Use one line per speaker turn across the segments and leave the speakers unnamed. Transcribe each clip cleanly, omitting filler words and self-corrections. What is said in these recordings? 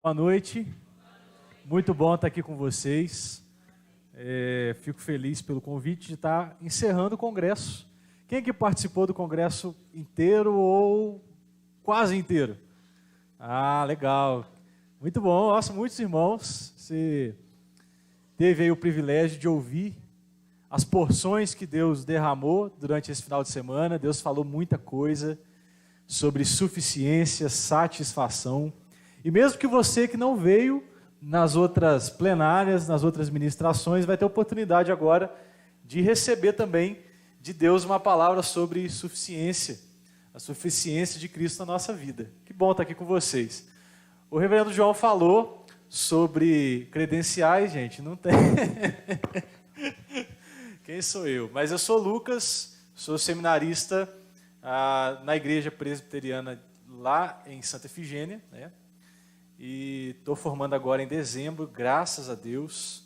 Boa noite, muito bom estar aqui com vocês. Fico feliz pelo convite de estar encerrando o congresso. Quem aqui participou do congresso inteiro ou quase inteiro? Ah, legal, muito bom. Nossa, muitos irmãos. Você teve aí o privilégio de ouvir as porções que Deus derramou durante esse final de semana. Deus falou muita coisa sobre suficiência, satisfação. E mesmo que você que não veio nas outras plenárias, nas outras ministrações, vai ter oportunidade agora de receber também de Deus uma palavra sobre suficiência, a suficiência de Cristo na nossa vida. Que bom estar aqui com vocês. O reverendo João falou sobre credenciais, gente, não tem. Quem sou eu? Mas eu sou Lucas, sou seminarista na igreja presbiteriana lá em Santa Efigênia, né? E estou formando agora em dezembro, graças a Deus.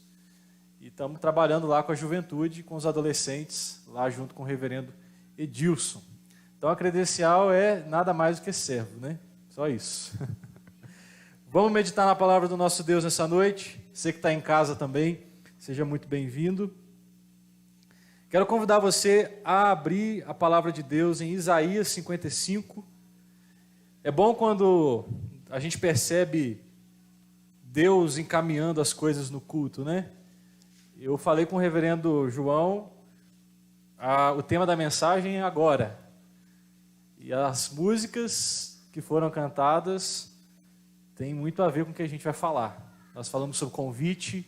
E estamos trabalhando lá com a juventude, com os adolescentes, lá junto com o reverendo Edilson. Então a credencial é nada mais do que servo, né? Só isso. Vamos meditar na palavra do nosso Deus nessa noite. Você que está em casa também, seja muito bem-vindo. Quero convidar você a abrir a palavra de Deus em Isaías 55. É bom quando a gente percebe Deus encaminhando as coisas no culto, né? Eu falei com o reverendo João, o tema da mensagem é agora. E as músicas que foram cantadas têm muito a ver com o que a gente vai falar. Nós falamos sobre convite.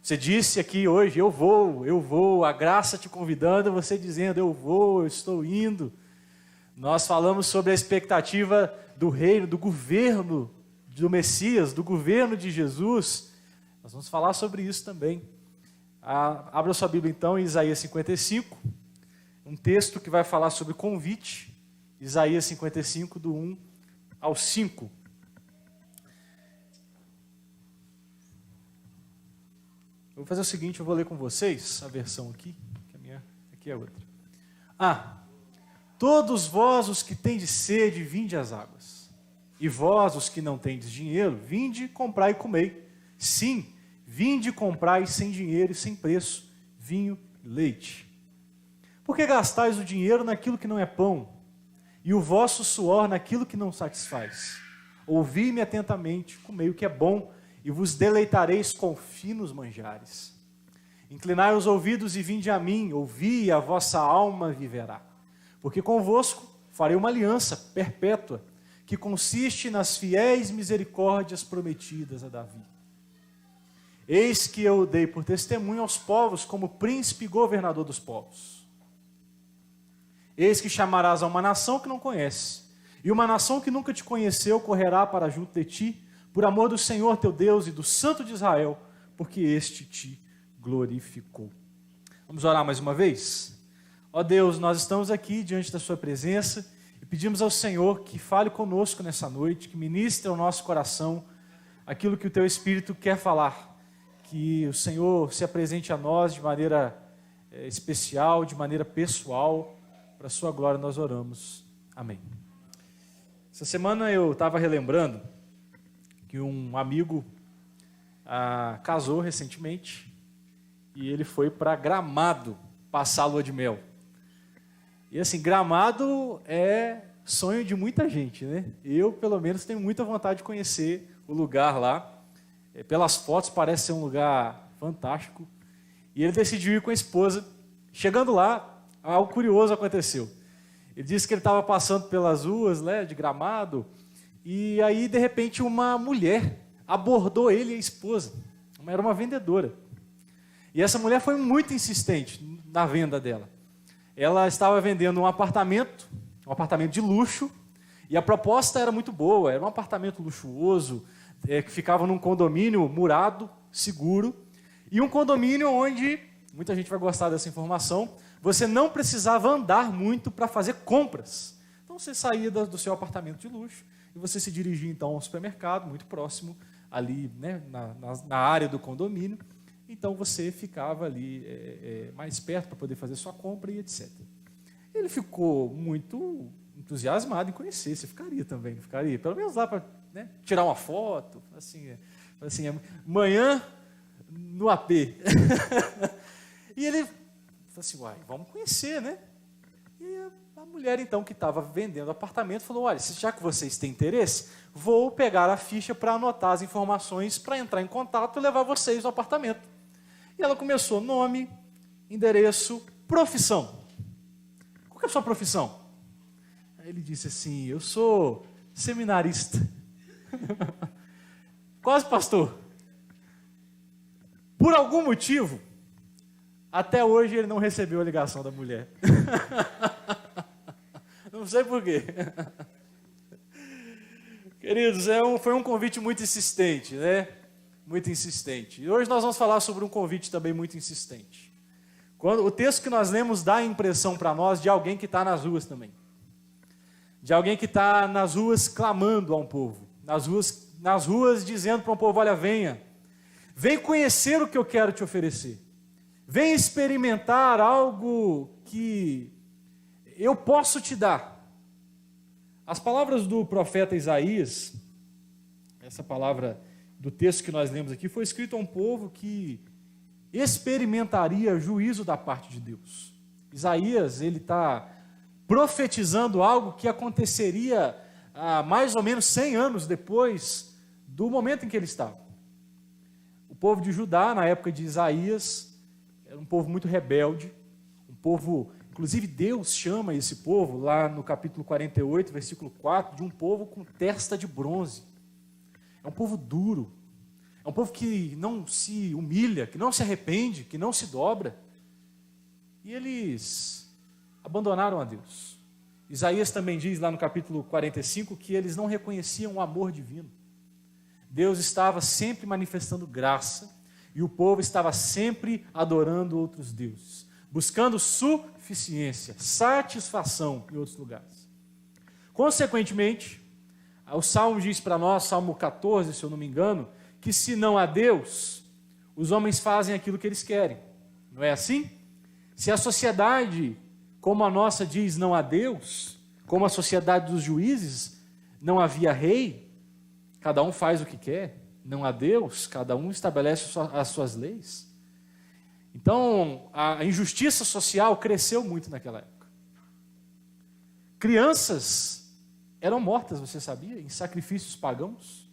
Você disse aqui hoje, eu vou, a graça te convidando, você dizendo, eu estou indo. Nós falamos sobre a expectativa do reino, do governo do Messias, do governo de Jesus. Nós vamos falar sobre isso também. Abra sua Bíblia então em Isaías 55, um texto que vai falar sobre convite. Isaías 55, do 1 ao 5. Eu vou fazer o seguinte, eu vou ler com vocês a versão aqui, que a minha aqui é outra. Todos vós os que tendes sede, vinde às águas. E vós os que não tendes dinheiro, vinde, comprai e comei. Sim, vinde, comprai sem dinheiro e sem preço, vinho e leite. Por que gastais o dinheiro naquilo que não é pão, e o vosso suor naquilo que não satisfaz? Ouvi-me atentamente, comei o que é bom, e vos deleitareis com finos manjares. Inclinai os ouvidos e vinde a mim, ouvi e a vossa alma viverá. Porque convosco farei uma aliança perpétua, que consiste nas fiéis misericórdias prometidas a Davi. Eis que eu o dei por testemunho aos povos, como príncipe e governador dos povos. Eis que chamarás a uma nação que não conhece, e uma nação que nunca te conheceu correrá para junto de ti, por amor do Senhor teu Deus e do Santo de Israel, porque este te glorificou. Vamos orar mais uma vez? Ó Deus, nós estamos aqui diante da sua presença e pedimos ao Senhor que fale conosco nessa noite, que ministre ao nosso coração aquilo que o teu Espírito quer falar, que o Senhor se apresente a nós de maneira especial, de maneira pessoal, para a sua glória nós oramos. Amém. Essa semana eu estava relembrando que um amigo casou recentemente e ele foi para Gramado passar a lua de mel. E assim, Gramado é sonho de muita gente, né? Eu, pelo menos, tenho muita vontade de conhecer o lugar lá. Pelas fotos parece ser um lugar fantástico. E ele decidiu ir com a esposa. Chegando lá, algo curioso aconteceu. Ele disse que ele estava passando pelas ruas, né, de Gramado, e aí, de repente, uma mulher abordou ele e a esposa. Era uma vendedora. E essa mulher foi muito insistente na venda dela. Ela estava vendendo um apartamento de luxo, e a proposta era muito boa, era um apartamento luxuoso, que ficava num condomínio murado, seguro, e um condomínio onde, muita gente vai gostar dessa informação, você não precisava andar muito para fazer compras. Então você saía do seu apartamento de luxo, e você se dirigia então ao supermercado, muito próximo, ali, né, na área do condomínio. Então você ficava ali mais perto para poder fazer sua compra e etc. Ele ficou muito entusiasmado em conhecer. Você ficaria também, não ficaria? Pelo menos lá para né? Tirar uma foto, assim, manhã no AP. E ele falou assim, uai, vamos conhecer, né? E a mulher, então, que estava vendendo apartamento, falou, olha, já que vocês têm interesse, vou pegar a ficha para anotar as informações, para entrar em contato e levar vocês no apartamento. E ela começou, nome, endereço, profissão. Qual que é a sua profissão? Aí ele disse assim, eu sou seminarista. Quase pastor. Por algum motivo, até hoje ele não recebeu a ligação da mulher. Não sei por quê. Queridos, foi um convite muito insistente, né? Muito insistente. E hoje nós vamos falar sobre um convite também muito insistente. O texto que nós lemos dá a impressão para nós de alguém que está nas ruas também. De alguém que está nas ruas clamando a um povo. Nas ruas dizendo para um povo, olha, venha. Vem conhecer o que eu quero te oferecer. Vem experimentar algo que eu posso te dar. As palavras do profeta Isaías, essa palavra do texto que nós lemos aqui, foi escrito a um povo que experimentaria juízo da parte de Deus. Isaías, ele está profetizando algo que aconteceria mais ou menos 100 anos depois do momento em que ele estava. O povo de Judá, na época de Isaías, era um povo muito rebelde, um povo, inclusive Deus chama esse povo, lá no capítulo 48, versículo 4, de um povo com testa de bronze. É um povo duro, é um povo que não se humilha, que não se arrepende, que não se dobra. E eles abandonaram a Deus. Isaías também diz lá no capítulo 45 que eles não reconheciam o amor divino. Deus estava sempre manifestando graça e o povo estava sempre adorando outros deuses, buscando suficiência, satisfação em outros lugares. Consequentemente, o Salmo diz para nós, Salmo 14, se eu não me engano, que se não há Deus, os homens fazem aquilo que eles querem. Não é assim? Se a sociedade, como a nossa diz, não há Deus, como a sociedade dos juízes, não havia rei, cada um faz o que quer, não há Deus, cada um estabelece as suas leis. Então, a injustiça social cresceu muito naquela época. Crianças eram mortas, você sabia, em sacrifícios pagãos.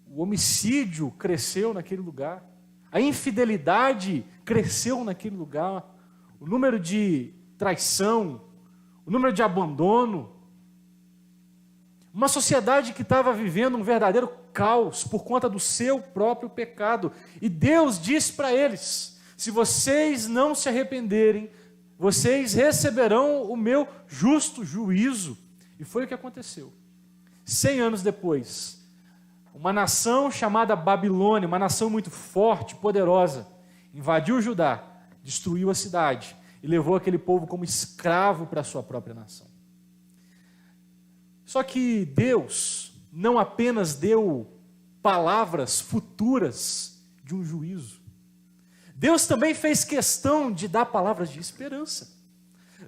O homicídio cresceu naquele lugar. A infidelidade cresceu naquele lugar. O número de traição, o número de abandono. Uma sociedade que estava vivendo um verdadeiro caos por conta do seu próprio pecado. E Deus disse para eles, se vocês não se arrependerem, vocês receberão o meu justo juízo. E foi o que aconteceu. 100 anos depois, uma nação chamada Babilônia, uma nação muito forte, poderosa, invadiu Judá, destruiu a cidade e levou aquele povo como escravo para a sua própria nação. Só que Deus não apenas deu palavras futuras de um juízo. Deus também fez questão de dar palavras de esperança.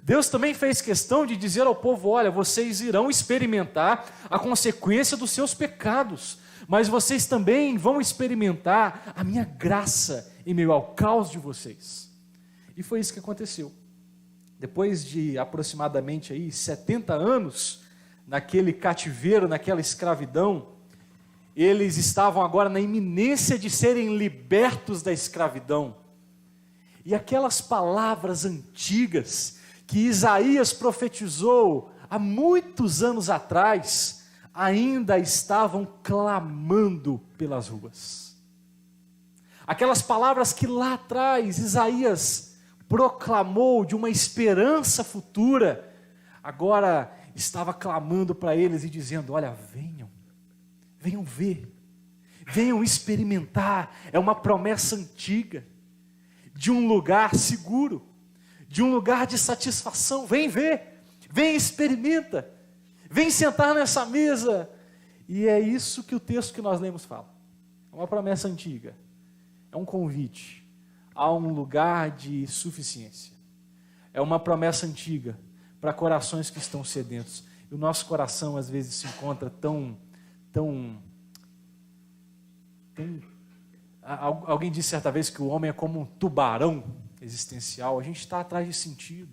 Deus também fez questão de dizer ao povo, olha, vocês irão experimentar a consequência dos seus pecados, mas vocês também vão experimentar a minha graça em meio ao caos de vocês. E foi isso que aconteceu. Depois de aproximadamente aí 70 anos, naquele cativeiro, naquela escravidão, eles estavam agora na iminência de serem libertos da escravidão. E aquelas palavras antigas que Isaías profetizou há muitos anos atrás, ainda estavam clamando pelas ruas. Aquelas palavras que lá atrás Isaías proclamou de uma esperança futura, agora estava clamando para eles e dizendo, olha, venham ver, venham experimentar, é uma promessa antiga, de um lugar seguro, de um lugar de satisfação, vem ver, vem experimenta, vem sentar nessa mesa. E é isso que o texto que nós lemos fala. É uma promessa antiga, é um convite a um lugar de suficiência. É uma promessa antiga para corações que estão sedentos. E o nosso coração às vezes se encontra tão Alguém disse certa vez que o homem é como um tubarão existencial. A gente está atrás de sentido,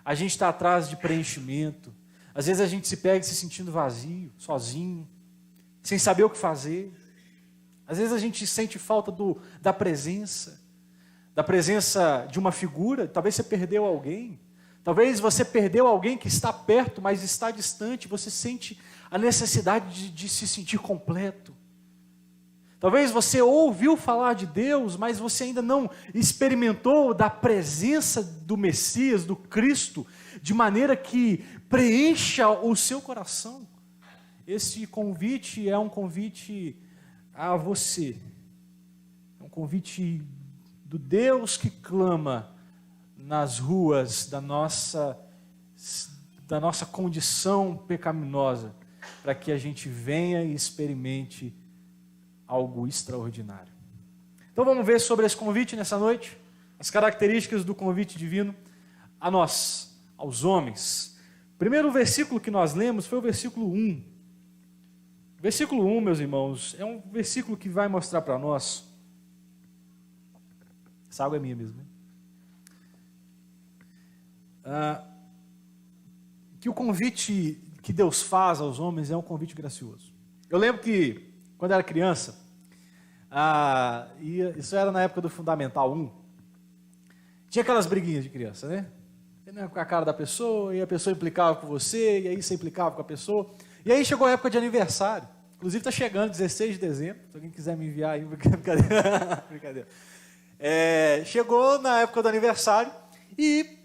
a gente está atrás de preenchimento. Às vezes a gente se pega se sentindo vazio, sozinho, sem saber o que fazer. Às vezes a gente sente falta da presença de uma figura. Talvez você perdeu alguém, talvez você perdeu alguém que está perto, mas está distante. Você sente a necessidade de se sentir completo. Talvez você ouviu falar de Deus, mas você ainda não experimentou da presença do Messias, do Cristo, de maneira que preencha o seu coração. Esse convite é um convite a você, é um convite do Deus que clama nas ruas da nossa condição pecaminosa, para que a gente venha e experimente algo extraordinário. Então vamos ver sobre esse convite nessa noite, as características do convite divino a nós, aos homens. O primeiro versículo que nós lemos foi o versículo 1. O versículo 1, meus irmãos, é um versículo que vai mostrar para nós. Essa água é minha mesmo, né? Que o convite que Deus faz aos homens é um convite gracioso. Eu lembro que, quando eu era criança, isso era na época do Fundamental 1, tinha aquelas briguinhas de criança, né? Com a cara da pessoa, e a pessoa implicava com você, e aí você implicava com a pessoa. E aí chegou a época de aniversário. Inclusive está chegando, 16 de dezembro, se alguém quiser me enviar aí, brincadeira. Chegou na época do aniversário, e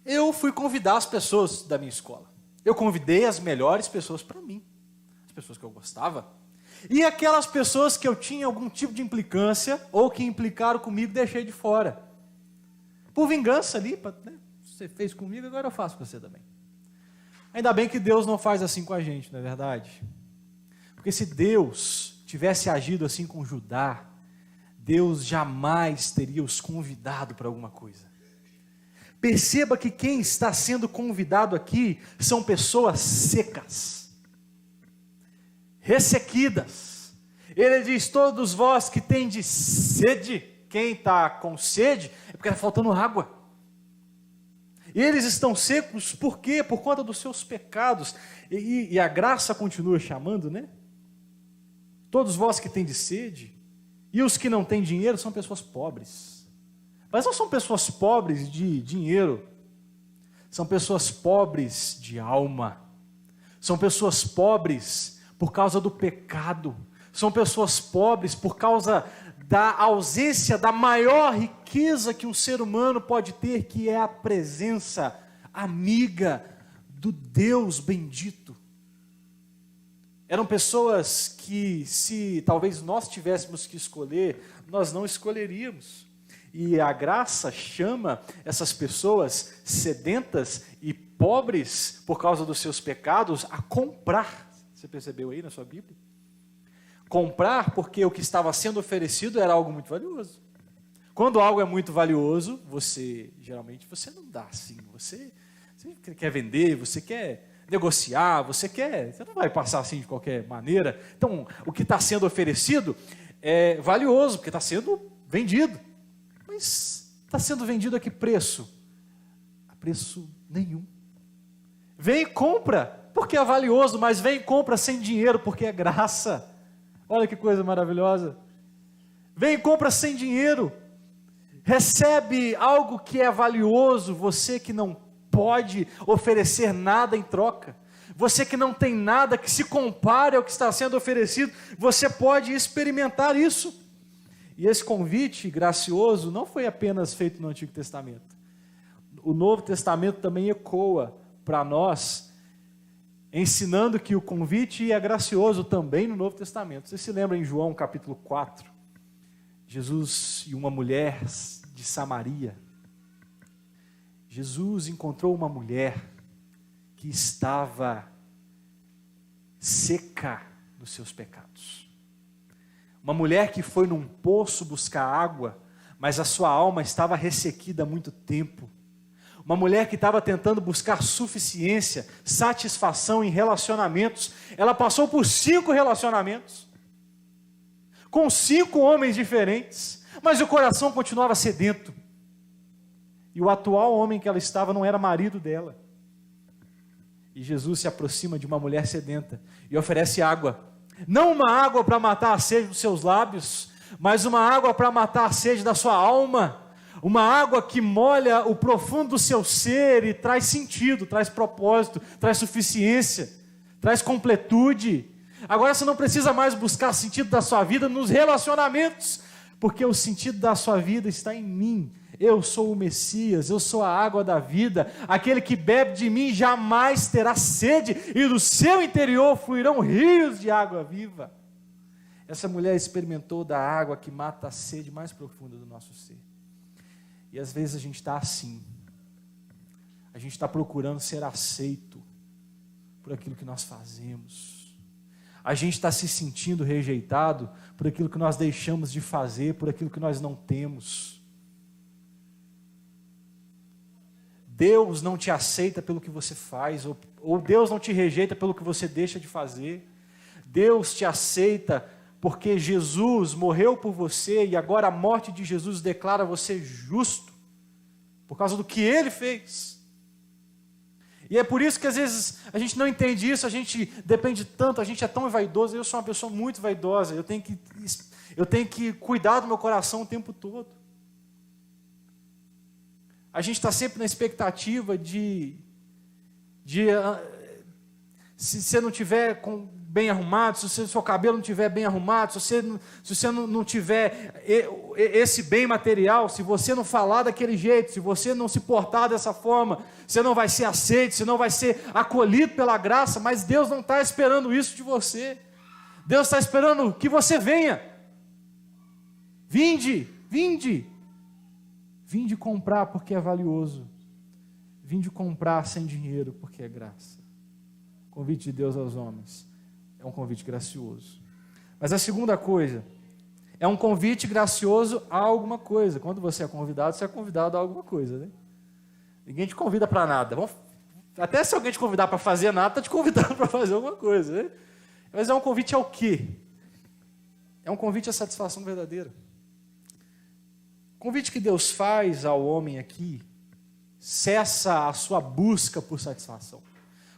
eu fui convidar as pessoas da minha escola. Eu convidei as melhores pessoas para mim, as pessoas que eu gostava, e aquelas pessoas que eu tinha algum tipo de implicância, ou que implicaram comigo, deixei de fora. Por vingança ali, né? Você fez comigo, agora eu faço com você também. Ainda bem que Deus não faz assim com a gente, não é verdade? Porque se Deus tivesse agido assim com Judá, Deus jamais teria os convidado para alguma coisa. Perceba que quem está sendo convidado aqui são pessoas secas, ressequidas. Ele diz: todos vós que tendes sede. Quem está com sede é porque está faltando água. E eles estão secos por quê? Por conta dos seus pecados. E a graça continua chamando, né? Todos vós que tendes sede. E os que não têm dinheiro são pessoas pobres. Mas não são pessoas pobres de dinheiro. São pessoas pobres de alma. São pessoas pobres por causa do pecado. São pessoas pobres por causa da ausência da maior riqueza que um ser humano pode ter, que é a presença amiga do Deus bendito. Eram pessoas que, se talvez nós tivéssemos que escolher, nós não escolheríamos. E a graça chama essas pessoas sedentas e pobres por causa dos seus pecados a comprar. Você percebeu aí na sua Bíblia? Comprar porque o que estava sendo oferecido era algo muito valioso. Quando algo é muito valioso, geralmente você não dá assim. Você quer vender, você quer negociar, você não vai passar assim de qualquer maneira. Então, o que está sendo oferecido é valioso, porque está sendo vendido. Mas está sendo vendido a que preço? A preço nenhum. Vem e compra, porque é valioso, mas vem e compra sem dinheiro, porque é graça. Olha que coisa maravilhosa. Vem e compra sem dinheiro. Recebe algo que é valioso, você que não pode oferecer nada em troca. Você que não tem nada que se compare ao que está sendo oferecido, você pode experimentar isso. E esse convite gracioso não foi apenas feito no Antigo Testamento. O Novo Testamento também ecoa para nós, ensinando que o convite é gracioso também no Novo Testamento. Você se lembra em João capítulo 4, Jesus e uma mulher de Samaria. Jesus encontrou uma mulher que estava seca nos seus pecados. Uma mulher que foi num poço buscar água, mas a sua alma estava ressequida há muito tempo. Uma mulher que estava tentando buscar suficiência, satisfação em relacionamentos. Ela passou por 5 relacionamentos, com 5 homens diferentes, mas o coração continuava sedento. E o atual homem que ela estava não era marido dela. E Jesus se aproxima de uma mulher sedenta e oferece água. Não uma água para matar a sede dos seus lábios, mas uma água para matar a sede da sua alma. Uma água que molha o profundo do seu ser e traz sentido, traz propósito, traz suficiência, traz completude. Agora você não precisa mais buscar sentido da sua vida nos relacionamentos, porque o sentido da sua vida está em mim. Eu sou o Messias, eu sou a água da vida. Aquele que bebe de mim jamais terá sede, e do seu interior fluirão rios de água viva. Essa mulher experimentou da água que mata a sede mais profunda do nosso ser. E às vezes a gente está assim. A gente está procurando ser aceito por aquilo que nós fazemos. A gente está se sentindo rejeitado por aquilo que nós deixamos de fazer, por aquilo que nós não temos. Deus não te aceita pelo que você faz, ou Deus não te rejeita pelo que você deixa de fazer. Deus te aceita porque Jesus morreu por você e agora a morte de Jesus declara você justo, por causa do que Ele fez. E é por isso que às vezes a gente não entende isso, a gente depende tanto, a gente é tão vaidoso. Eu sou uma pessoa muito vaidosa, eu tenho que cuidar do meu coração o tempo todo. A gente está sempre na expectativa se você não tiver bem arrumado, se o seu cabelo não estiver bem arrumado, se você não tiver esse bem material, se você não falar daquele jeito, se você não se portar dessa forma, você não vai ser aceito, você não vai ser acolhido pela graça. Mas Deus não está esperando isso de você. Deus está esperando que você venha. Vinde comprar porque é valioso. Vinde comprar sem dinheiro porque é graça. O convite de Deus aos homens é um convite gracioso. Mas a segunda coisa, é um convite gracioso a alguma coisa. Quando você é convidado a alguma coisa, né? Ninguém te convida para nada. Até se alguém te convidar para fazer nada, está te convidando para fazer alguma coisa, né? Mas é um convite ao quê? É um convite à satisfação verdadeira. O convite que Deus faz ao homem aqui cessa a sua busca por satisfação.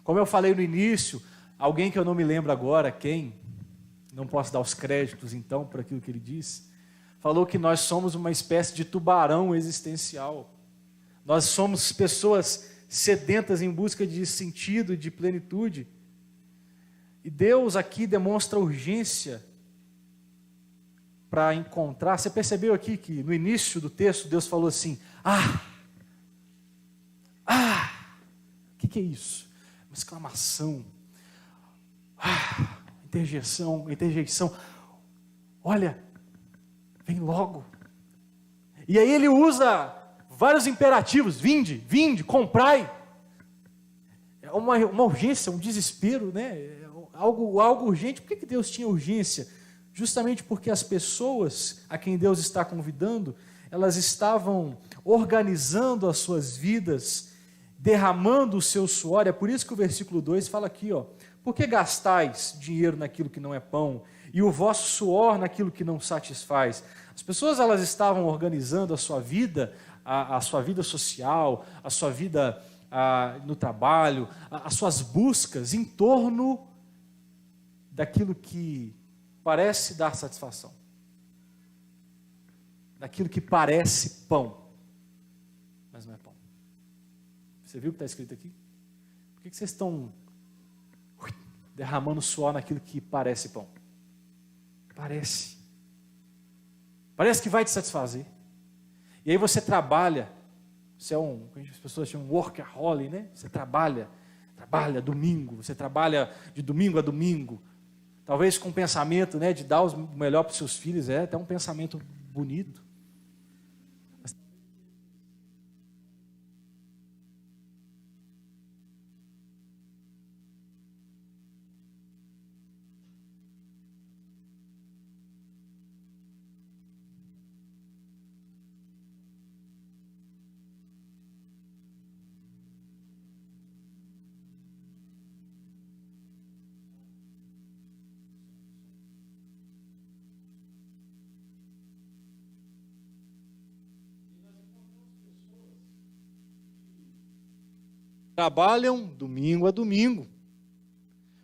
Como eu falei no início, alguém que eu não me lembro agora quem, não posso dar os créditos então por aquilo que ele disse, falou que nós somos uma espécie de tubarão existencial. Nós somos pessoas sedentas em busca de sentido, de plenitude. E Deus aqui demonstra urgência para encontrar. Você percebeu aqui que no início do texto Deus falou assim: o que é isso? Uma exclamação, interjeição, olha, vem logo. E aí ele usa vários imperativos: vinde, comprai. É uma urgência, um desespero, né? Algo urgente. Por que Deus tinha urgência? Justamente porque as pessoas a quem Deus está convidando, elas estavam organizando as suas vidas, derramando o seu suor. É por isso que o versículo 2 fala aqui, por que gastais dinheiro naquilo que não é pão, e o vosso suor naquilo que não satisfaz? As pessoas, elas estavam organizando a sua vida, a sua vida social, a sua vida no trabalho, as suas buscas em torno daquilo que parece dar satisfação, daquilo que parece pão, mas não é pão. Você viu o que está escrito aqui? Por que vocês estão derramando suor naquilo que parece pão? Parece que vai te satisfazer. E aí você trabalha, você é as pessoas chamam workaholic, né? Você trabalha domingo, você trabalha de domingo a domingo, talvez com o pensamento, né, de dar o melhor para os seus filhos. É até um pensamento bonito. trabalham domingo a domingo,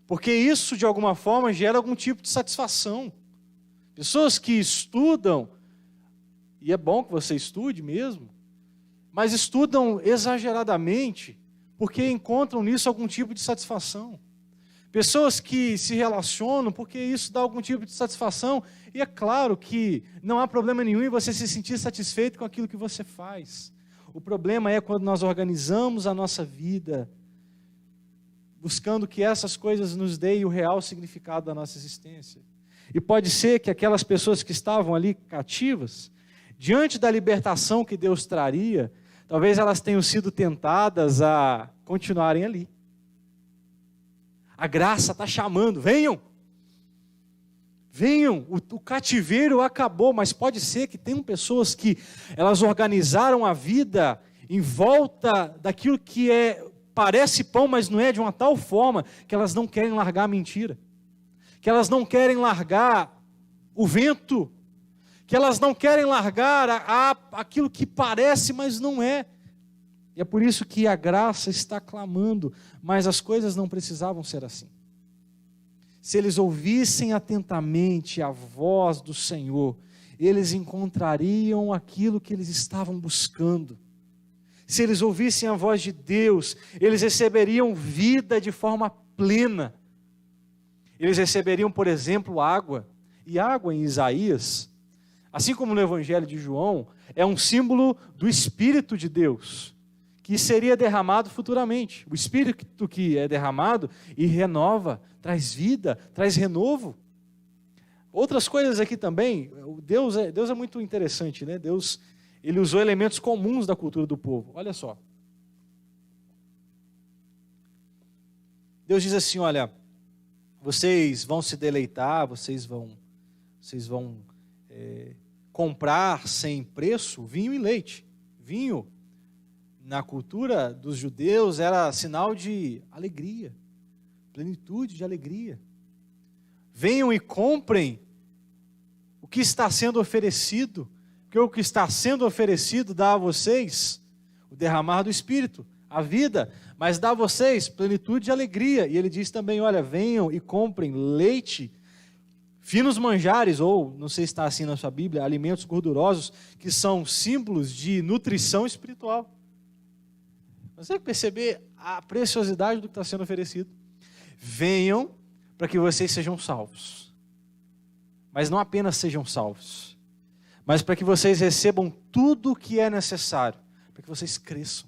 porque isso de alguma forma gera algum tipo de satisfação. Pessoas que estudam, e é bom que você estude mesmo, mas estudam exageradamente, porque encontram nisso algum tipo de satisfação. Pessoas que se relacionam porque isso dá algum tipo de satisfação, e é claro que não há problema nenhum em você se sentir satisfeito com aquilo que você faz. O problema é quando nós organizamos a nossa vida, buscando que essas coisas nos deem o real significado da nossa existência. E pode ser que aquelas pessoas que estavam ali cativas, diante da libertação que Deus traria, talvez elas tenham sido tentadas a continuarem ali. A graça está chamando, venham, venham, o cativeiro acabou, mas pode ser que tenham pessoas que elas organizaram a vida em volta daquilo que parece pão, mas não é, de uma tal forma que elas não querem largar a mentira, que elas não querem largar o vento, que elas não querem largar aquilo que parece, mas não é. E é por isso que a graça está clamando, mas as coisas não precisavam ser assim. Se eles ouvissem atentamente a voz do Senhor, eles encontrariam aquilo que eles estavam buscando. Se eles ouvissem a voz de Deus, eles receberiam vida de forma plena. Eles receberiam, por exemplo, água. E água em Isaías, assim como no Evangelho de João, é um símbolo do Espírito de Deus, que seria derramado futuramente. O Espírito que é derramado e renova, traz vida, traz renovo. Outras coisas aqui também, Deus é muito interessante, né? Deus, ele usou elementos comuns da cultura do povo. Olha só. Deus diz assim, olha, vocês vão se deleitar, vocês vão comprar sem preço vinho e leite. Vinho, na cultura dos judeus, era sinal de alegria, plenitude de alegria. Venham e comprem o que está sendo oferecido, porque o que está sendo oferecido dá a vocês o derramar do Espírito, a vida, mas dá a vocês plenitude de alegria. E ele diz também, olha, venham e comprem leite, finos manjares, ou, não sei se está assim na sua Bíblia, alimentos gordurosos, que são símbolos de nutrição espiritual. Você tem que perceber a preciosidade do que está sendo oferecido. Venham para que vocês sejam salvos. Mas não apenas sejam salvos, mas para que vocês recebam tudo o que é necessário, para que vocês cresçam,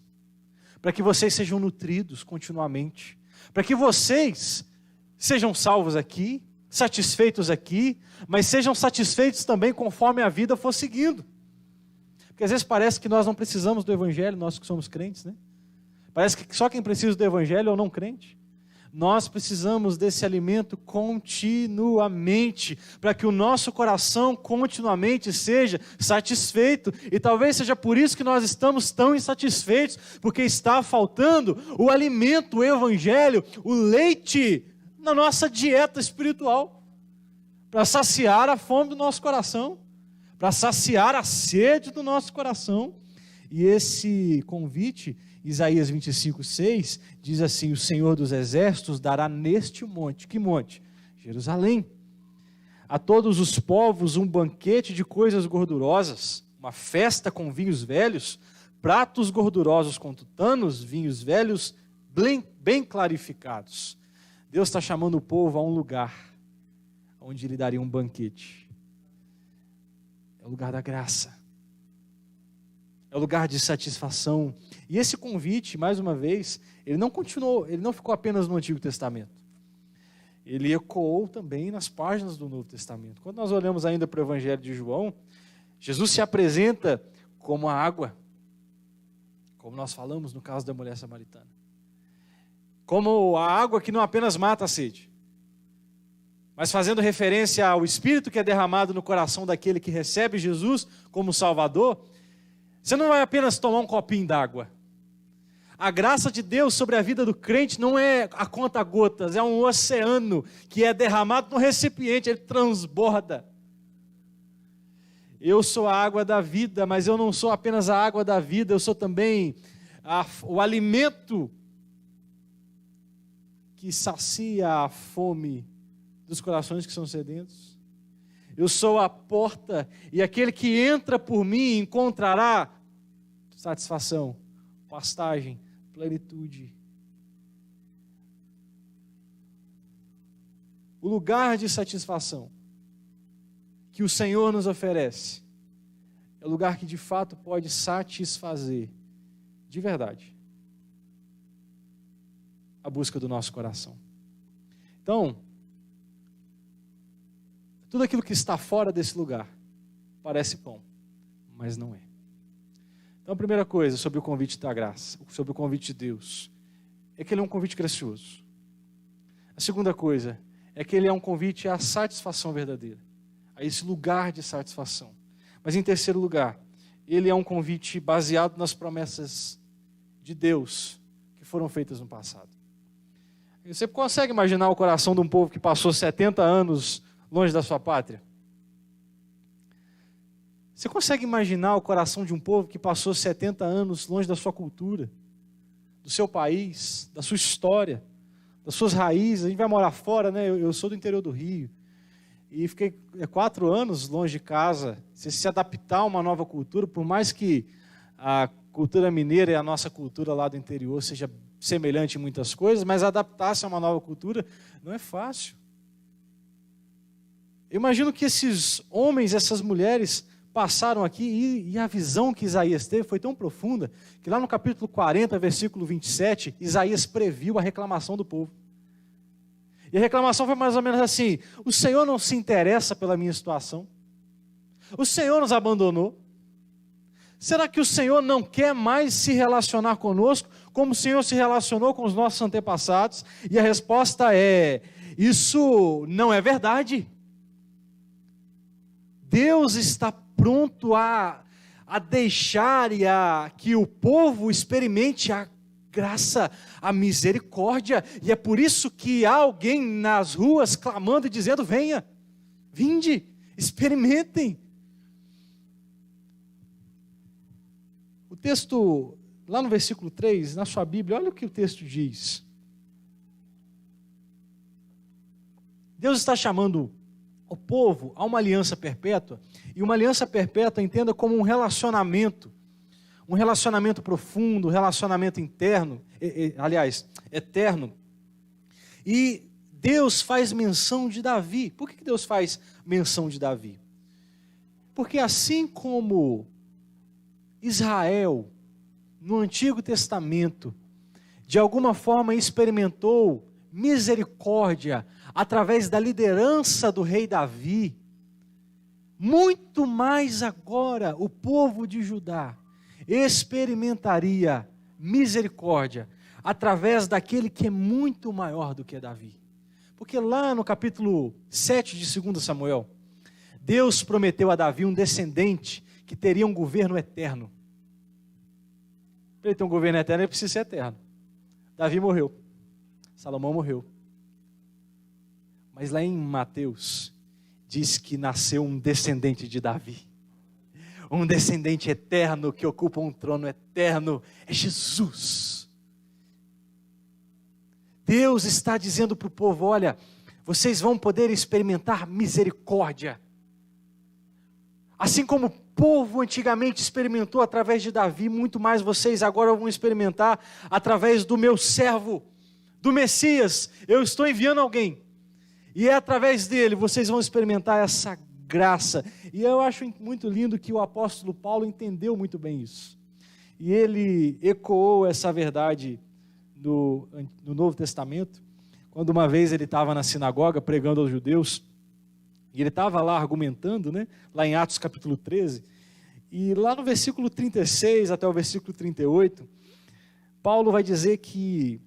para que vocês sejam nutridos continuamente, para que vocês sejam salvos aqui, satisfeitos aqui, mas sejam satisfeitos também conforme a vida for seguindo. Porque às vezes parece que nós não precisamos do Evangelho, nós que somos crentes, né? Parece que só quem precisa do Evangelho é o não crente. Nós precisamos desse alimento continuamente, para que o nosso coração continuamente seja satisfeito. E talvez seja por isso que nós estamos tão insatisfeitos, porque está faltando o alimento, o Evangelho, o leite na nossa dieta espiritual, para saciar a fome do nosso coração, para saciar a sede do nosso coração. E esse convite, Isaías 25:6, diz assim, o Senhor dos Exércitos dará neste monte, que monte? Jerusalém, a todos os povos um banquete de coisas gordurosas, uma festa com vinhos velhos, pratos gordurosos com tutanos, vinhos velhos bem clarificados. Deus está chamando o povo a um lugar, onde Ele daria um banquete. É o lugar da graça. É o lugar de satisfação. E esse convite, mais uma vez, ele não continuou, ele não ficou apenas no Antigo Testamento. Ele ecoou também nas páginas do Novo Testamento. Quando nós olhamos ainda para o Evangelho de João, Jesus se apresenta como a água, como nós falamos no caso da mulher samaritana. Como a água que não apenas mata a sede, mas fazendo referência ao Espírito que é derramado no coração daquele que recebe Jesus como Salvador. Você não vai apenas tomar um copinho d'água. A graça de Deus sobre a vida do crente não é a conta-gotas, é um oceano que é derramado no recipiente, ele transborda. Eu sou a água da vida, mas eu não sou apenas a água da vida, eu sou também o alimento que sacia a fome dos corações que são sedentos. Eu sou a porta, e aquele que entra por mim encontrará satisfação, pastagem, plenitude. O lugar de satisfação que o Senhor nos oferece é o lugar que de fato pode satisfazer, de verdade, a busca do nosso coração. Então, tudo aquilo que está fora desse lugar parece pão, mas não é. Então, a primeira coisa sobre o convite da graça, sobre o convite de Deus, é que ele é um convite gracioso. A segunda coisa é que ele é um convite à satisfação verdadeira, a esse lugar de satisfação. Mas em terceiro lugar, ele é um convite baseado nas promessas de Deus que foram feitas no passado. Você consegue imaginar o coração de um povo que passou 70 anos longe da sua pátria? Você consegue imaginar o coração de um povo que passou 70 anos longe da sua cultura, do seu país, da sua história, das suas raízes? A gente vai morar fora, né? Eu sou do interior do Rio e fiquei 4 anos longe de casa. Você se adaptar a uma nova cultura, por mais que a cultura mineira e a nossa cultura lá do interior seja semelhante em muitas coisas, mas adaptar-se a uma nova cultura não é fácil. Eu imagino que esses homens, essas mulheres passaram aqui e a visão que Isaías teve foi tão profunda que lá no capítulo 40, versículo 27, Isaías previu a reclamação do povo. E a reclamação foi mais ou menos assim: o Senhor não se interessa pela minha situação? O Senhor nos abandonou? Será que o Senhor não quer mais se relacionar conosco como o Senhor se relacionou com os nossos antepassados? E a resposta é: isso não é verdade. Deus está pronto a deixar e a que o povo experimente a graça, a misericórdia, e é por isso que há alguém nas ruas clamando e dizendo: venha, vinde, experimentem. O texto, lá no versículo 3, na sua Bíblia, olha o que o texto diz. Deus está chamando o povo a uma aliança perpétua, e uma aliança perpétua entenda como um relacionamento profundo, um relacionamento interno, eterno. E Deus faz menção de Davi. Por que Deus faz menção de Davi? Porque assim como Israel, no Antigo Testamento, de alguma forma experimentou misericórdia através da liderança do rei Davi, muito mais agora o povo de Judá experimentaria misericórdia através daquele que é muito maior do que Davi. Porque lá no capítulo 7 de 2 Samuel, Deus prometeu a Davi um descendente que teria um governo eterno. Para ele ter um governo eterno, ele precisa ser eterno. Davi morreu, Salomão morreu. Mas lá em Mateus, diz que nasceu um descendente de Davi. Um descendente eterno que ocupa um trono eterno. É Jesus. Deus está dizendo para o povo: olha, vocês vão poder experimentar misericórdia. Assim como o povo antigamente experimentou através de Davi, muito mais vocês agora vão experimentar através do meu servo, do Messias. Eu estou enviando alguém. E é através dele vocês vão experimentar essa graça. E eu acho muito lindo que o apóstolo Paulo entendeu muito bem isso. E ele ecoou essa verdade no Novo Testamento, quando uma vez ele estava na sinagoga pregando aos judeus, e ele estava lá argumentando, né, lá em Atos capítulo 13, e lá no versículo 36 até o versículo 38, Paulo vai dizer que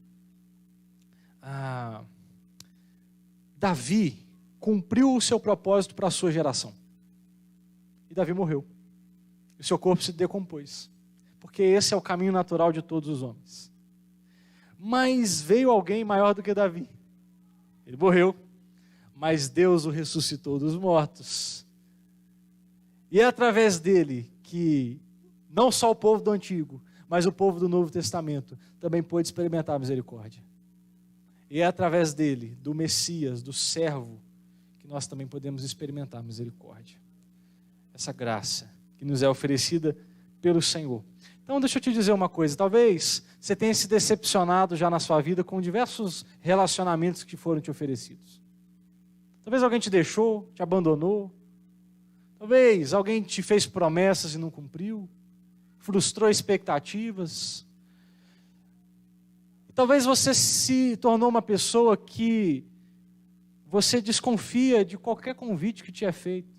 Davi cumpriu o seu propósito para a sua geração. E Davi morreu. O seu corpo se decompôs. Porque esse é o caminho natural de todos os homens. Mas veio alguém maior do que Davi. Ele morreu, mas Deus o ressuscitou dos mortos. E é através dele que não só o povo do Antigo, mas o povo do Novo Testamento também pôde experimentar a misericórdia. E é através dele, do Messias, do servo, que nós também podemos experimentar misericórdia. Essa graça que nos é oferecida pelo Senhor. Então deixa eu te dizer uma coisa, talvez você tenha se decepcionado já na sua vida com diversos relacionamentos que foram te oferecidos. Talvez alguém te deixou, te abandonou. Talvez alguém te fez promessas e não cumpriu. Frustrou expectativas. Talvez você se tornou uma pessoa que você desconfia de qualquer convite que te é feito.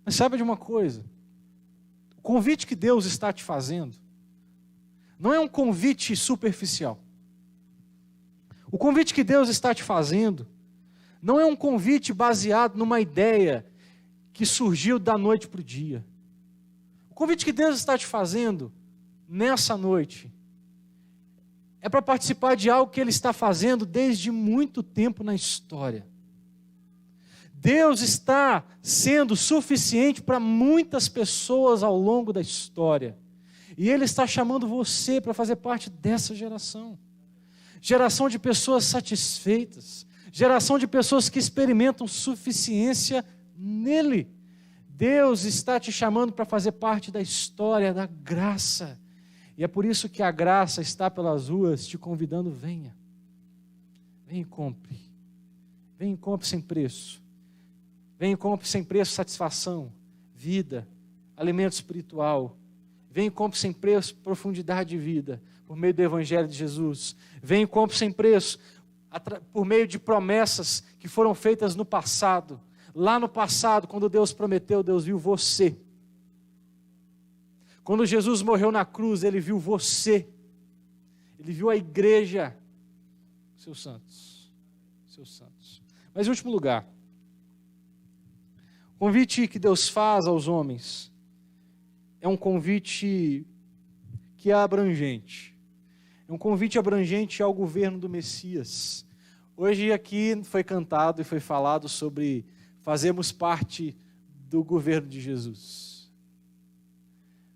Mas saiba de uma coisa, o convite que Deus está te fazendo não é um convite superficial. O convite que Deus está te fazendo não é um convite baseado numa ideia que surgiu da noite para o dia. O convite que Deus está te fazendo nessa noite é para participar de algo que Ele está fazendo desde muito tempo na história. Deus está sendo suficiente para muitas pessoas ao longo da história. E Ele está chamando você para fazer parte dessa geração. Geração de pessoas satisfeitas. Geração de pessoas que experimentam suficiência nele. Deus está te chamando para fazer parte da história da graça. E é por isso que a graça está pelas ruas te convidando, venha. Venha e compre. Venha e compre sem preço. Venha e compre sem preço satisfação, vida, alimento espiritual. Venha e compre sem preço profundidade de vida, por meio do Evangelho de Jesus. Venha e compre sem preço, por meio de promessas que foram feitas no passado. Lá no passado, quando Deus prometeu, Deus viu você. Quando Jesus morreu na cruz, Ele viu você. Ele viu a igreja, seus santos. Mas em último lugar, o convite que Deus faz aos homens é um convite que é abrangente. É um convite abrangente ao governo do Messias. Hoje aqui foi cantado e foi falado sobre fazermos parte do governo de Jesus.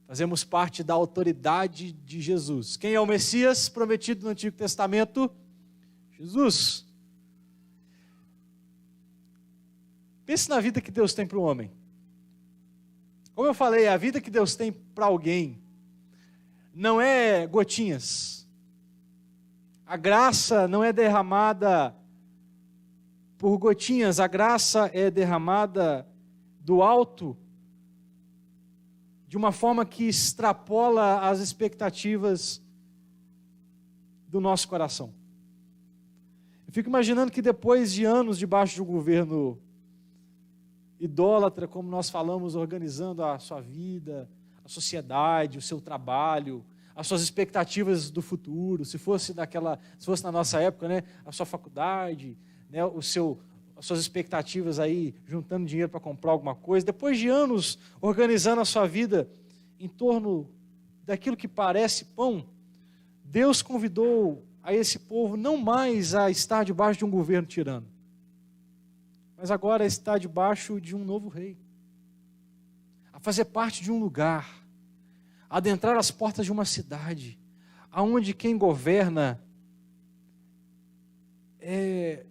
Fazemos parte da autoridade de Jesus. Quem é o Messias prometido no Antigo Testamento? Jesus. Pense na vida que Deus tem para o homem. Como eu falei, a vida que Deus tem para alguém não é gotinhas. A graça não é derramada por gotinhas, a graça é derramada do alto de uma forma que extrapola as expectativas do nosso coração. Eu fico imaginando que depois de anos debaixo de um governo idólatra, como nós falamos, organizando a sua vida, a sociedade, o seu trabalho, as suas expectativas do futuro, se fosse na nossa época, né, a sua faculdade, né, as suas expectativas aí, juntando dinheiro para comprar alguma coisa, depois de anos organizando a sua vida em torno daquilo que parece pão, Deus convidou a esse povo não mais a estar debaixo de um governo tirano, mas agora está debaixo de um novo rei, a fazer parte de um lugar, a adentrar as portas de uma cidade, aonde quem governa é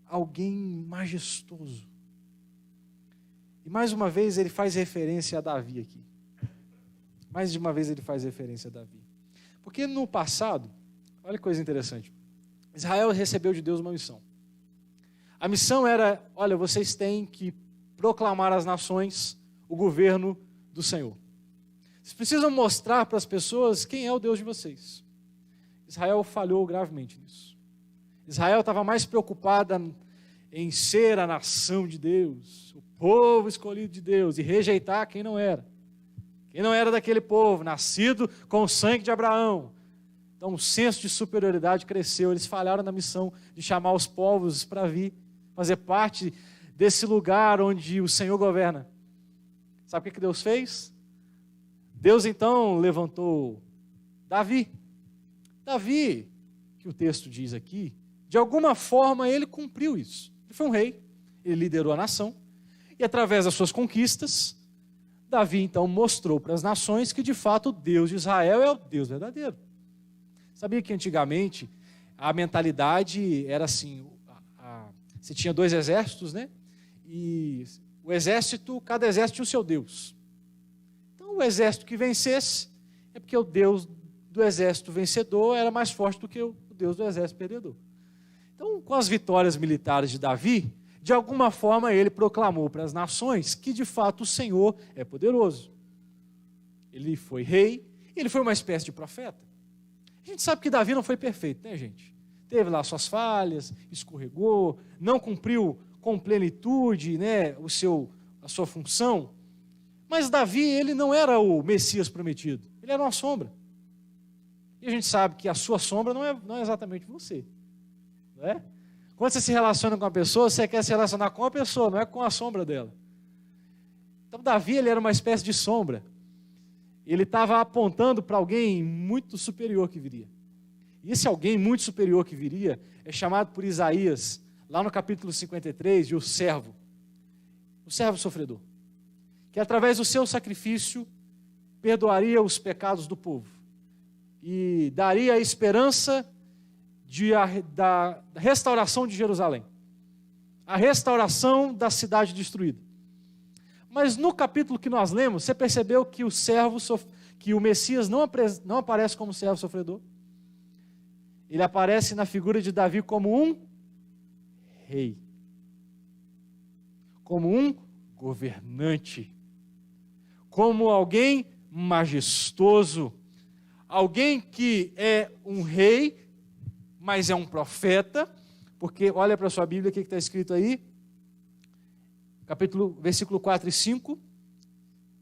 alguém majestoso. E mais uma vez ele faz referência a Davi aqui. Mais de uma vez ele faz referência a Davi. Porque no passado, olha que coisa interessante, Israel recebeu de Deus uma missão. A missão era, olha, vocês têm que proclamar às nações o governo do Senhor. Vocês precisam mostrar para as pessoas quem é o Deus de vocês. Israel falhou gravemente nisso. Israel estava mais preocupada em ser a nação de Deus, o povo escolhido de Deus, e rejeitar quem não era. Quem não era daquele povo, nascido com o sangue de Abraão. Então o senso de superioridade cresceu, eles falharam na missão de chamar os povos para vir fazer parte desse lugar onde o Senhor governa. Sabe o que Deus fez? Deus então levantou Davi. Davi, que o texto diz aqui, de alguma forma ele cumpriu isso. Ele foi um rei, ele liderou a nação, e através das suas conquistas, Davi então mostrou para as nações que de fato o Deus de Israel é o Deus verdadeiro. Sabia que antigamente a mentalidade era assim, você tinha 2 exércitos, né? E cada exército tinha o seu Deus. Então o exército que vencesse, é porque o Deus do exército vencedor era mais forte do que o Deus do exército perdedor. Então, com as vitórias militares de Davi, de alguma forma ele proclamou para as nações que de fato o Senhor é poderoso. Ele foi rei, ele foi uma espécie de profeta. A gente sabe que Davi não foi perfeito, né, gente? Teve lá suas falhas, escorregou, não cumpriu com plenitude, né, a sua função. Mas Davi, ele não era o Messias prometido, ele era uma sombra. E a gente sabe que a sua sombra não é exatamente você. Não é? Quando você se relaciona com uma pessoa, você quer se relacionar com a pessoa, não é com a sombra dela. Então Davi, ele era uma espécie de sombra. Ele estava apontando para alguém muito superior que viria. E esse alguém muito superior que viria é chamado por Isaías, lá no capítulo 53, de o servo sofredor, que através do seu sacrifício perdoaria os pecados do povo e daria a esperança da restauração de Jerusalém, a restauração da cidade destruída. Mas no capítulo que nós lemos, você percebeu que o Messias não aparece como servo sofredor? Ele aparece na figura de Davi como um rei, como um governante, como alguém majestoso, alguém que é um rei, mas é um profeta, porque olha para a sua Bíblia, o que está escrito aí? Versículo 4 e 5,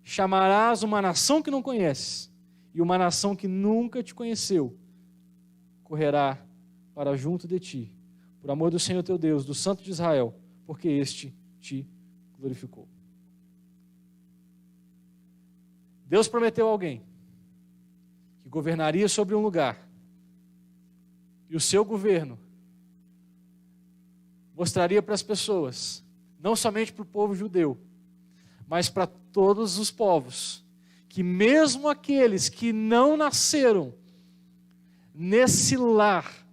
chamarás uma nação que não conheces, e uma nação que nunca te conheceu, correrá para junto de ti, por amor do Senhor teu Deus, do Santo de Israel, porque este te glorificou. Deus prometeu a alguém que governaria sobre um lugar, e o seu governo mostraria para as pessoas, não somente para o povo judeu, mas para todos os povos, que mesmo aqueles que não nasceram nesse lar,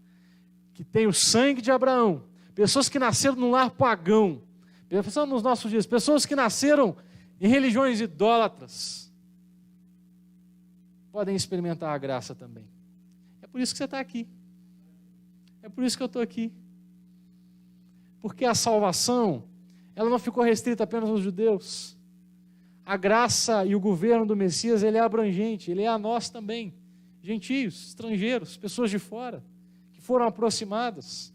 que tem o sangue de Abraão, pessoas que nasceram num lar pagão, pensando nos nossos dias, pessoas que nasceram em religiões idólatras, podem experimentar a graça também. É por isso que você está aqui. É por isso que eu estou aqui. Porque a salvação, ela não ficou restrita apenas aos judeus. A graça e o governo do Messias, ele é abrangente, ele é a nós também. Gentios, estrangeiros, pessoas de fora, que foram aproximadas.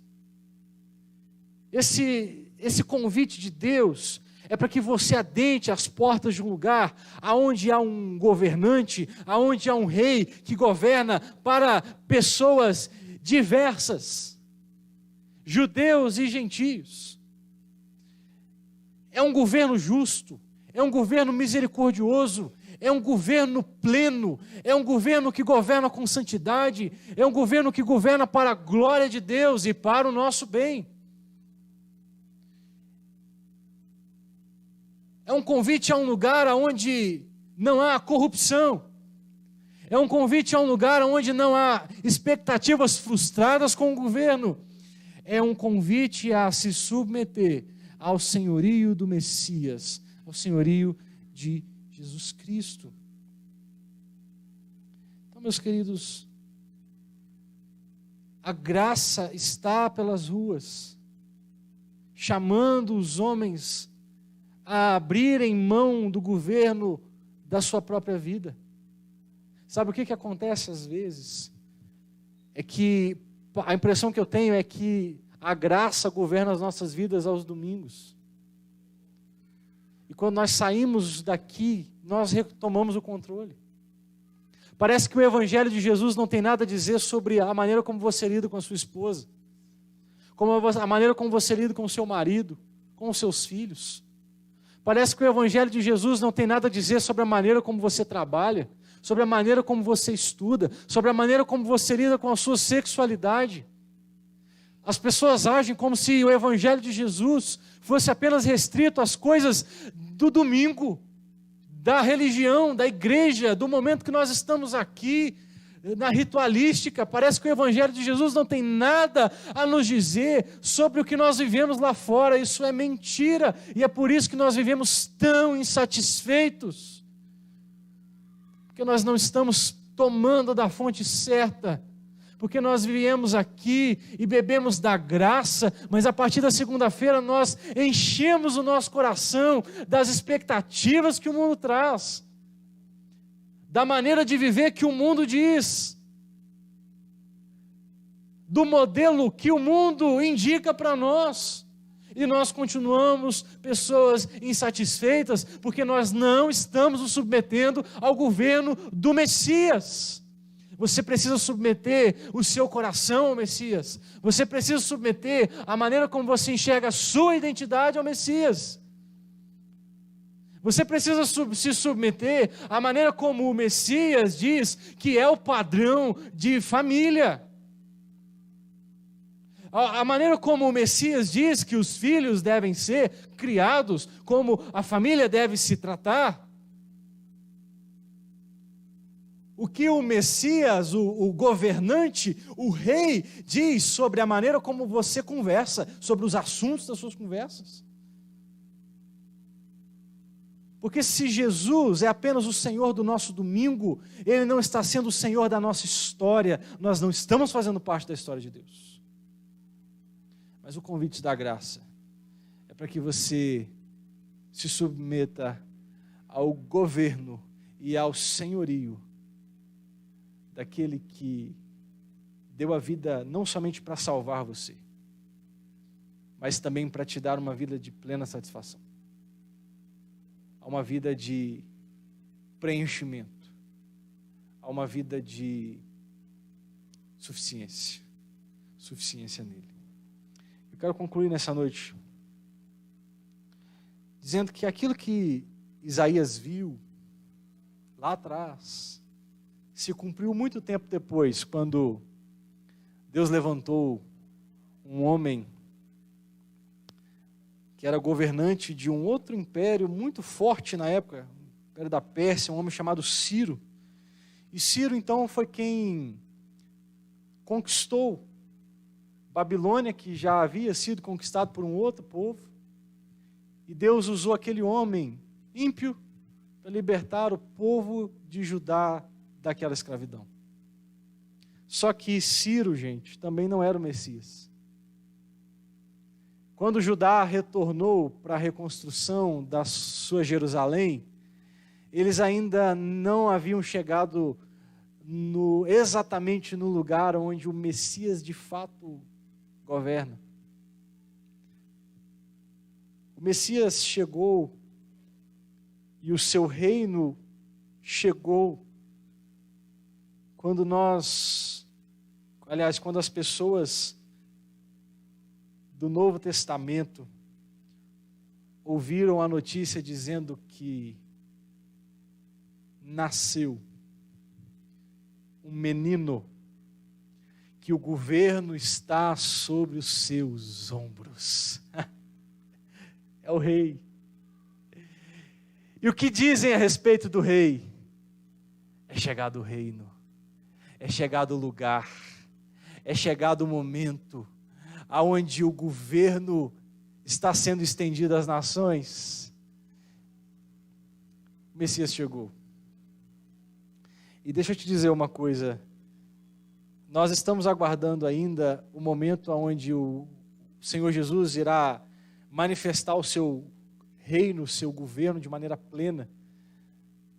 Esse convite de Deus é para que você adentre as portas de um lugar aonde há um governante, aonde há um rei que governa para pessoas diversas, judeus e gentios. É um governo justo, é um governo misericordioso, é um governo pleno, é um governo que governa com santidade, é um governo que governa para a glória de Deus e para o nosso bem. É um convite a um lugar onde não há corrupção. É um convite a um lugar onde não há expectativas frustradas com o governo. É um convite a se submeter ao senhorio do Messias, ao senhorio de Jesus Cristo. Então, meus queridos, a graça está pelas ruas, chamando os homens a abrirem mão do governo da sua própria vida. Sabe o que acontece às vezes? É que a impressão que eu tenho é que a graça governa as nossas vidas aos domingos. E quando nós saímos daqui, nós retomamos o controle. Parece que o Evangelho de Jesus não tem nada a dizer sobre a maneira como você lida com a sua esposa, a maneira como você lida com o seu marido, com os seus filhos. Parece que o Evangelho de Jesus não tem nada a dizer sobre a maneira como você trabalha, sobre a maneira como você estuda, sobre a maneira como você lida com a sua sexualidade. As pessoas agem como se o Evangelho de Jesus fosse apenas restrito às coisas do domingo, da religião, da igreja, do momento que nós estamos aqui,
na ritualística. Parece que o Evangelho de Jesus não tem nada a nos dizer sobre o que nós vivemos lá fora. Isso é mentira, e é por isso que nós vivemos tão insatisfeitos, porque nós não estamos tomando da fonte certa, porque nós viemos aqui e bebemos da graça, mas a partir da segunda-feira nós enchemos o nosso coração das expectativas que o mundo traz, da maneira de viver que o mundo diz, do modelo que o mundo indica para nós, e nós continuamos pessoas insatisfeitas, porque nós não estamos nos submetendo ao governo do Messias. Você precisa submeter o seu coração ao Messias. Você precisa submeter a maneira como você enxerga a sua identidade ao Messias. Você precisa se submeter à maneira como o Messias diz que é o padrão de família. A maneira como o Messias diz que os filhos devem ser criados, como a família deve se tratar. O que o Messias, o governante, o rei, diz sobre a maneira como você conversa, sobre os assuntos das suas conversas. Porque se Jesus é apenas o Senhor do nosso domingo, Ele não está sendo o Senhor da nossa história, nós não estamos fazendo parte da história de Deus. Mas o convite da graça é para que você se submeta ao governo e ao senhorio daquele que deu a vida não somente para salvar você, mas também para te dar uma vida de plena satisfação, a uma vida de preenchimento, a uma vida de suficiência nele. Eu quero concluir nessa noite dizendo que aquilo que Isaías viu lá atrás se cumpriu muito tempo depois, quando Deus levantou um homem que era governante de um outro império muito forte na época, o império da Pérsia, um homem chamado Ciro. E Ciro então foi quem conquistou Babilônia, que já havia sido conquistado por um outro povo, e Deus usou aquele homem ímpio para libertar o povo de Judá daquela escravidão. Só que Ciro, gente, também não era o Messias. Quando Judá retornou para a reconstrução da sua Jerusalém, eles ainda não haviam chegado exatamente no lugar onde o Messias de fato governa. O Messias chegou e o seu reino chegou quando quando as pessoas do Novo Testamento ouviram a notícia dizendo que nasceu um menino, que o governo está sobre os seus ombros. É o rei. E o que dizem a respeito do rei? É chegado o reino, é chegado o lugar, é chegado o momento aonde o governo está sendo estendido às nações. O Messias chegou. E deixa eu te dizer uma coisa, nós estamos aguardando ainda o momento onde o Senhor Jesus irá manifestar o seu reino, o seu governo de maneira plena,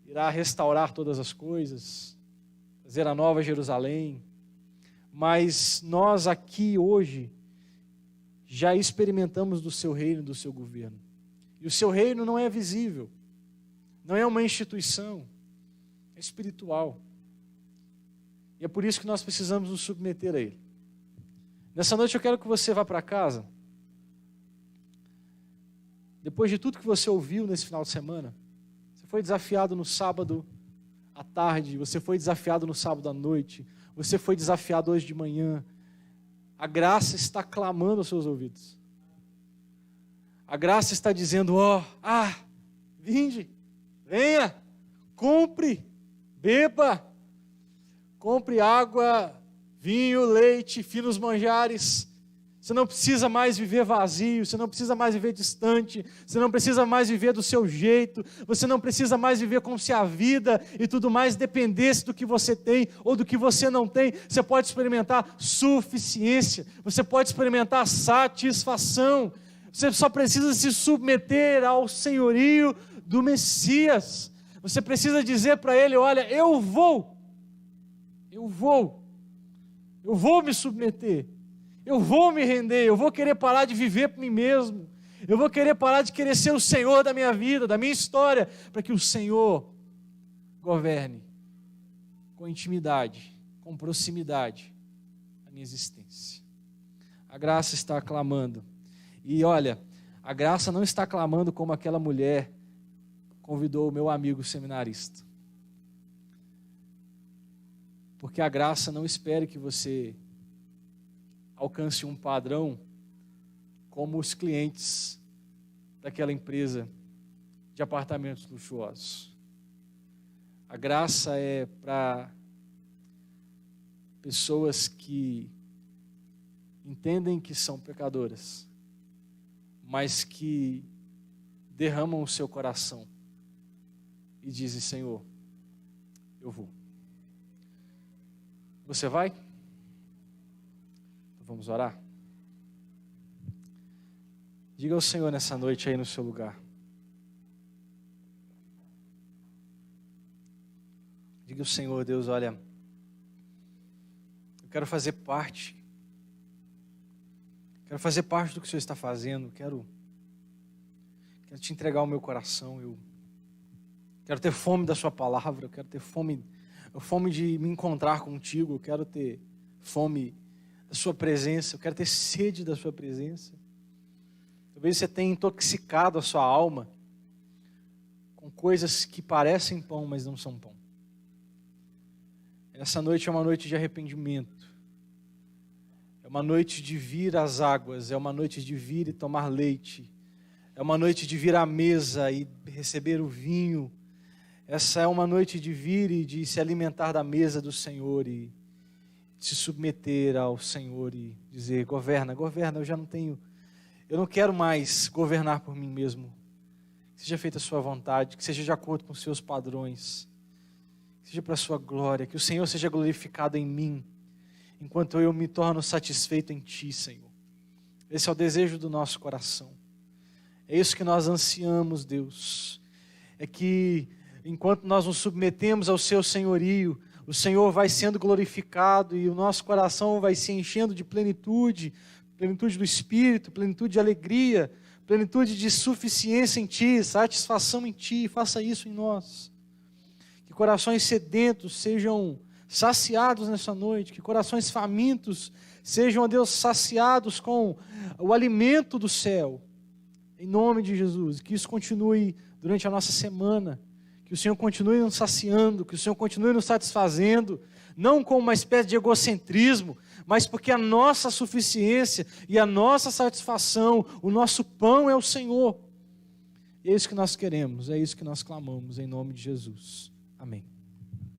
irá restaurar todas as coisas, fazer a nova Jerusalém. Mas nós aqui hoje já experimentamos do seu reino, do seu governo. E o seu reino não é visível, não é uma instituição, é espiritual. E é por isso que nós precisamos nos submeter a ele. Nessa noite eu quero que você vá para casa, depois de tudo que você ouviu nesse final de semana. Você foi desafiado no sábado à tarde, você foi desafiado no sábado à noite, você foi desafiado hoje de manhã. A graça está clamando aos seus ouvidos. A graça está dizendo, vinde, venha, compre, beba, compre água, vinho, leite, finos manjares. Você não precisa mais viver vazio, você não precisa mais viver distante, você não precisa mais viver do seu jeito, você não precisa mais viver como se a vida e tudo mais dependesse do que você tem ou do que você não tem. Você pode experimentar suficiência, você pode experimentar satisfação, você só precisa se submeter ao senhorio do Messias. Você precisa dizer para Ele: olha, eu vou me submeter. Eu vou me render, eu vou querer parar de viver por mim mesmo. Eu vou querer parar de querer ser o Senhor da minha vida, da minha história, para que o Senhor governe com intimidade, com proximidade a minha existência. A graça está clamando. E olha, a graça não está clamando como aquela mulher convidou o meu amigo seminarista. Porque a graça não espera que você alcance um padrão como os clientes daquela empresa de apartamentos luxuosos. A graça é para pessoas que entendem que são pecadoras, mas que derramam o seu coração e dizem: Senhor, eu vou. Você vai? Vamos orar? Diga ao Senhor nessa noite aí no seu lugar. Diga ao Senhor: Deus, olha, eu quero fazer parte. Quero fazer parte do que o Senhor está fazendo. Quero te entregar o meu coração. Eu quero ter fome da sua palavra. Eu quero ter fome de me encontrar contigo. Eu quero ter fome da sua presença, eu quero ter sede da sua presença. Talvez você tenha intoxicado a sua alma com coisas que parecem pão, mas não são pão. Essa noite é uma noite de arrependimento, é uma noite de vir às águas, é uma noite de vir e tomar leite, é uma noite de vir à mesa e receber o vinho. Essa é uma noite de vir e de se alimentar da mesa do Senhor e se submeter ao Senhor e dizer: governa, eu não quero mais governar por mim mesmo. Que seja feita a sua vontade, que seja de acordo com os seus padrões, que seja para a sua glória, que o Senhor seja glorificado em mim, enquanto eu me torno satisfeito em Ti, Senhor. Esse é o desejo do nosso coração. É isso que nós ansiamos, Deus. É que enquanto nós nos submetemos ao Seu senhorio, o Senhor vai sendo glorificado e o nosso coração vai se enchendo de plenitude, plenitude do Espírito, plenitude de alegria, plenitude de suficiência em Ti, satisfação em Ti. Faça isso em nós. Que corações sedentos sejam saciados nessa noite, que corações famintos sejam, ó Deus, saciados com o alimento do céu, em nome de Jesus. Que isso continue durante a nossa semana. Que o Senhor continue nos saciando, que o Senhor continue nos satisfazendo, não com uma espécie de egocentrismo, mas porque a nossa suficiência e a nossa satisfação, o nosso pão é o Senhor. É isso que nós queremos, é isso que nós clamamos, em nome de Jesus. Amém.